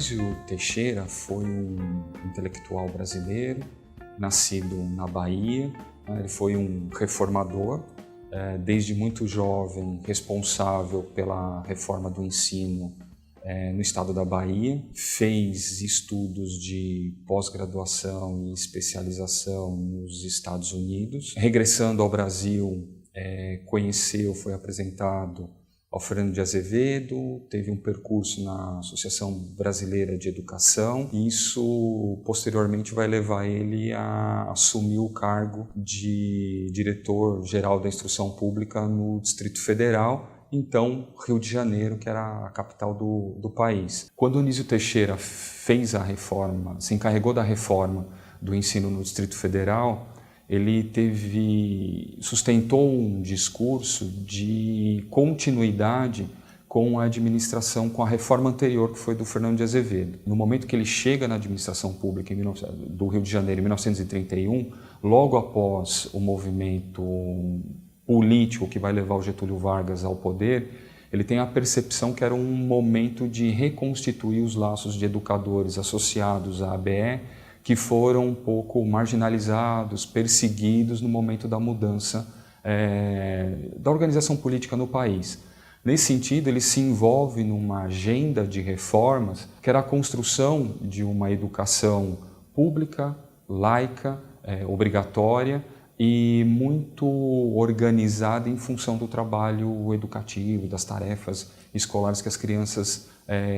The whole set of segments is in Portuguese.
Anísio Teixeira foi um intelectual brasileiro, nascido na Bahia. Ele foi um reformador, desde muito jovem responsável pela reforma do ensino no estado da Bahia. Fez estudos de pós-graduação e especialização nos Estados Unidos. Regressando ao Brasil, foi apresentado ao Fernando de Azevedo, teve um percurso na Associação Brasileira de Educação, e isso posteriormente vai levar ele a assumir o cargo de diretor-geral da Instrução Pública no Distrito Federal, então Rio de Janeiro, que era a capital do país. Quando Anísio Teixeira fez a reforma, se encarregou da reforma do ensino no Distrito Federal, ele sustentou um discurso de continuidade com a administração, com a reforma anterior, que foi do Fernando de Azevedo. No momento que ele chega na administração pública do Rio de Janeiro, em 1931, logo após o movimento político que vai levar o Getúlio Vargas ao poder, ele tem a percepção que era um momento de reconstituir os laços de educadores associados à ABE, que foram um pouco marginalizados, perseguidos no momento da mudança da organização política no país. Nesse sentido, ele se envolve numa agenda de reformas, que era a construção de uma educação pública, laica, obrigatória e muito organizada em função do trabalho educativo, das tarefas escolares que as crianças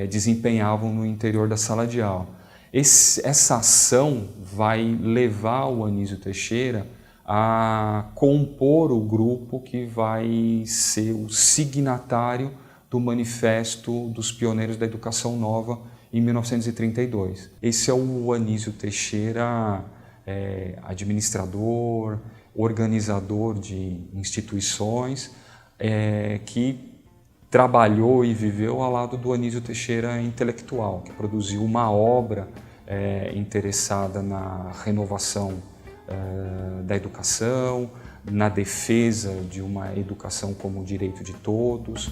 desempenhavam no interior da sala de aula. Essa ação vai levar o Anísio Teixeira a compor o grupo que vai ser o signatário do Manifesto dos Pioneiros da Educação Nova em 1932. Esse é o Anísio Teixeira, administrador, organizador de instituições, que trabalhou e viveu ao lado do Anísio Teixeira intelectual, que produziu uma obra interessada na renovação da educação, na defesa de uma educação como direito de todos.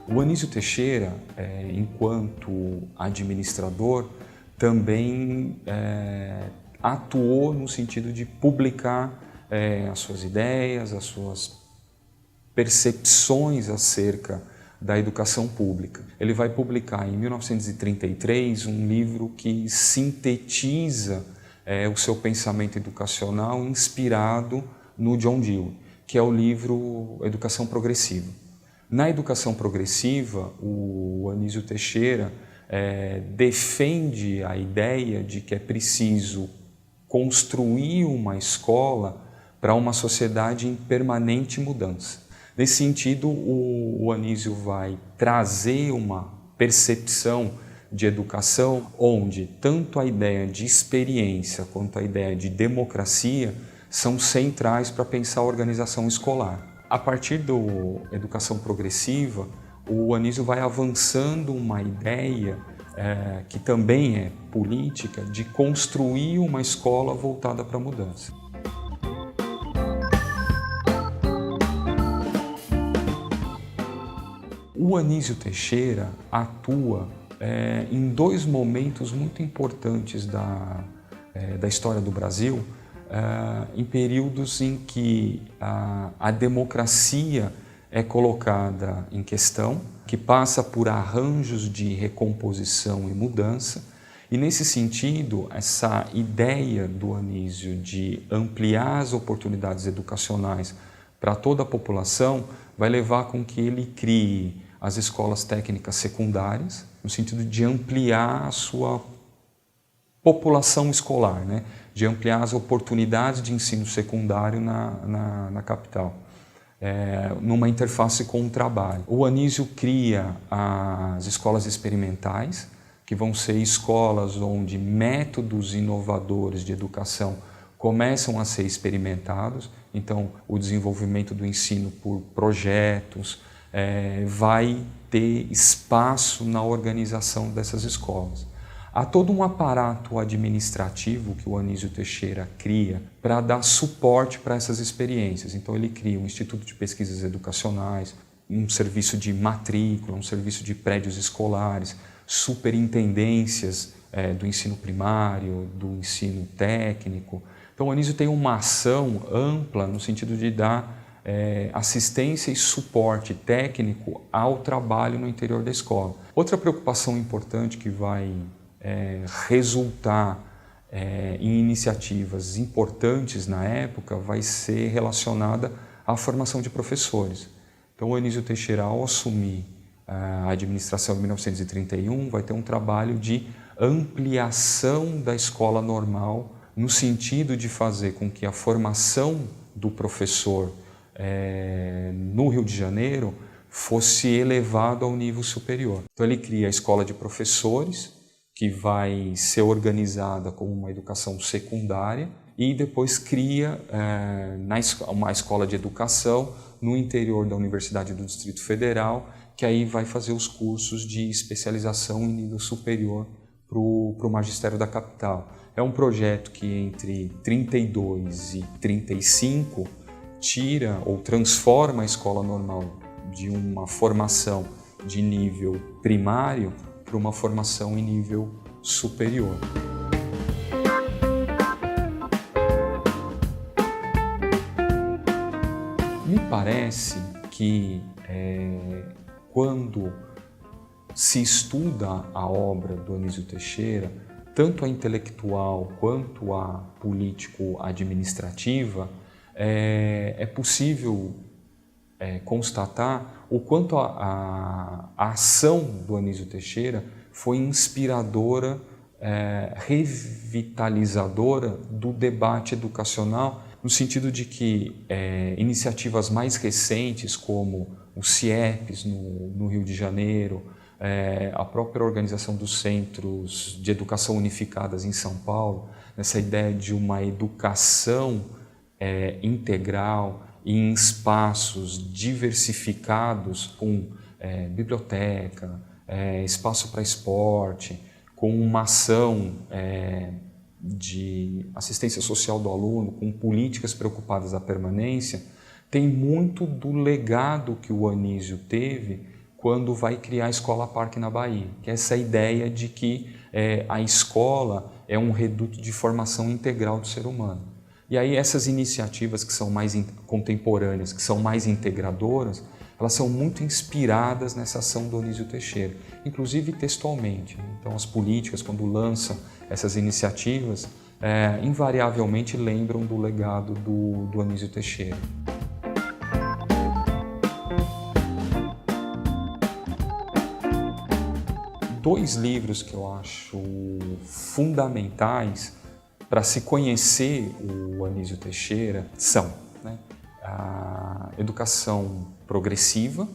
O Anísio Teixeira, enquanto administrador, também atuou no sentido de publicar as suas ideias, as suas percepções acerca da educação pública. Ele vai publicar em 1933 um livro que sintetiza o seu pensamento educacional inspirado no John Dewey, que é o livro Educação Progressiva. Na educação progressiva, o Anísio Teixeira defende a ideia de que é preciso construir uma escola para uma sociedade em permanente mudança. Nesse sentido, o Anísio vai trazer uma percepção de educação onde tanto a ideia de experiência quanto a ideia de democracia são centrais para pensar a organização escolar. A partir da educação progressiva, o Anísio vai avançando uma ideia que também é política, de construir uma escola voltada para a mudança. O Anísio Teixeira atua em dois momentos muito importantes da história do Brasil, em períodos em que a democracia é colocada em questão, que passa por arranjos de recomposição e mudança, e nesse sentido, essa ideia do Anísio de ampliar as oportunidades educacionais para toda a população vai levar com que ele crie as escolas técnicas secundárias, no sentido de ampliar a sua população escolar, né? De ampliar as oportunidades de ensino secundário na capital, numa interface com o trabalho. O Anísio cria as escolas experimentais, que vão ser escolas onde métodos inovadores de educação começam a ser experimentados, então o desenvolvimento do ensino por projetos, vai ter espaço na organização dessas escolas. Há todo um aparato administrativo que o Anísio Teixeira cria para dar suporte para essas experiências. Então ele cria um Instituto de Pesquisas Educacionais, um serviço de matrícula, um serviço de prédios escolares, superintendências do ensino primário, do ensino técnico. Então o Anísio tem uma ação ampla no sentido de dar assistência e suporte técnico ao trabalho no interior da escola. Outra preocupação importante que vai resultar em iniciativas importantes na época vai ser relacionada à formação de professores. Então o Anísio Teixeira, ao assumir a administração em 1931, vai ter um trabalho de ampliação da escola normal, no sentido de fazer com que a formação do professor no Rio de Janeiro fosse elevado ao nível superior. Então ele cria a escola de professores, que vai ser organizada como uma educação secundária, e depois cria uma escola de educação no interior da Universidade do Distrito Federal, que aí vai fazer os cursos de especialização em nível superior para o magistério da capital. É um projeto que entre 32 e 35 tira ou transforma a escola normal de uma formação de nível primário para uma formação em nível superior. Me parece que quando se estuda a obra do Anísio Teixeira, tanto a intelectual quanto a político-administrativa, é possível constatar o quanto a ação do Anísio Teixeira foi inspiradora, revitalizadora do debate educacional, no sentido de que iniciativas mais recentes, como o CIEPs no Rio de Janeiro, a própria organização dos Centros de Educação Unificadas em São Paulo, nessa ideia de uma educação integral em espaços diversificados, com biblioteca, espaço para esporte, com uma ação de assistência social do aluno, com políticas preocupadas à permanência, tem muito do legado que o Anísio teve quando vai criar a Escola Parque na Bahia, que é essa ideia de que a escola é um reduto de formação integral do ser humano. E aí essas iniciativas que são mais contemporâneas, que são mais integradoras, elas são muito inspiradas nessa ação do Anísio Teixeira, inclusive textualmente. Então as políticas, quando lançam essas iniciativas, invariavelmente lembram do legado do Anísio Teixeira. Dois livros que eu acho fundamentais para se conhecer o Anísio Teixeira são a Educação Progressiva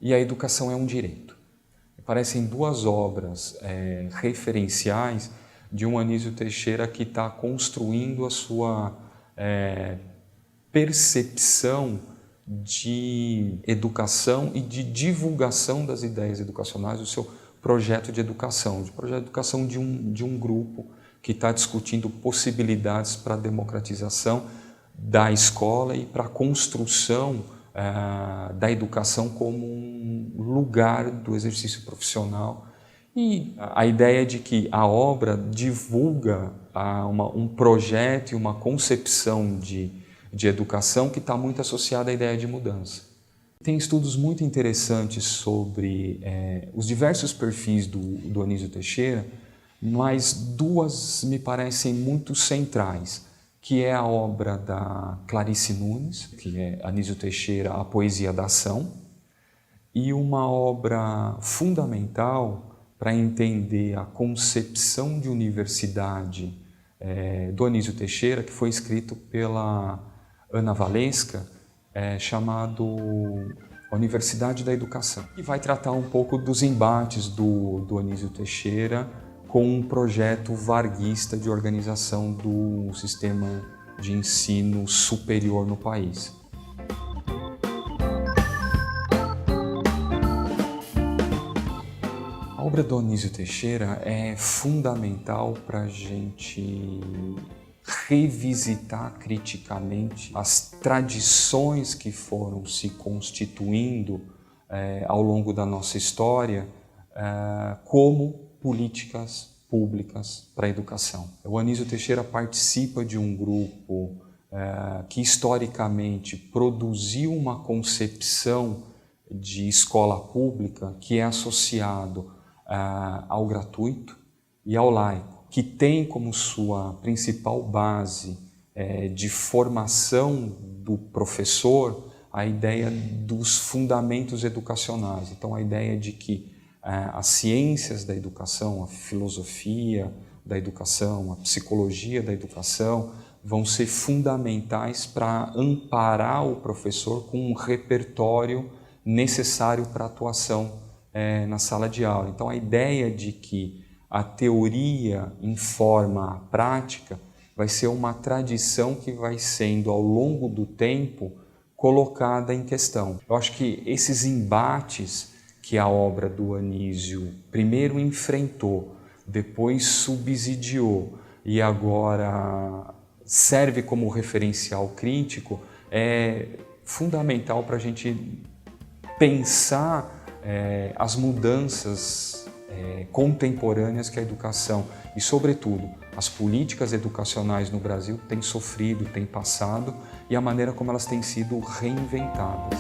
e a Educação é um Direito. Me parecem duas obras referenciais de um Anísio Teixeira que está construindo a sua percepção de educação e de divulgação das ideias educacionais, do seu projeto de educação de um grupo que está discutindo possibilidades para a democratização da escola e para a construção da educação como um lugar do exercício profissional. E a ideia de que a obra divulga um projeto e uma concepção de educação que está muito associada à ideia de mudança. Tem estudos muito interessantes sobre os diversos perfis do Anísio Teixeira, mas duas me parecem muito centrais, que é a obra da Clarice Nunes, que é Anísio Teixeira, A Poesia da Ação, e uma obra fundamental para entender a concepção de universidade do Anísio Teixeira, que foi escrito pela Ana Valesca, chamado Universidade da Educação, e vai tratar um pouco dos embates do Anísio Teixeira com um projeto varguista de organização do sistema de ensino superior no país. A obra do Anísio Teixeira é fundamental para a gente revisitar criticamente as tradições que foram se constituindo ao longo da nossa história como políticas públicas para a educação. O Anísio Teixeira participa de um grupo que historicamente produziu uma concepção de escola pública que é associado ao gratuito e ao laico, que tem como sua principal base de formação do professor a ideia dos fundamentos educacionais. Então, a ideia de que as ciências da educação, a filosofia da educação, a psicologia da educação vão ser fundamentais para amparar o professor com um repertório necessário para a atuação na sala de aula. Então, a ideia de que a teoria informa a prática vai ser uma tradição que vai sendo, ao longo do tempo, colocada em questão. Eu acho que esses embates que a obra do Anísio primeiro enfrentou, depois subsidiou e agora serve como referencial crítico, é fundamental para a gente pensar as mudanças contemporâneas que a educação e, sobretudo, as políticas educacionais no Brasil têm sofrido, têm passado e a maneira como elas têm sido reinventadas.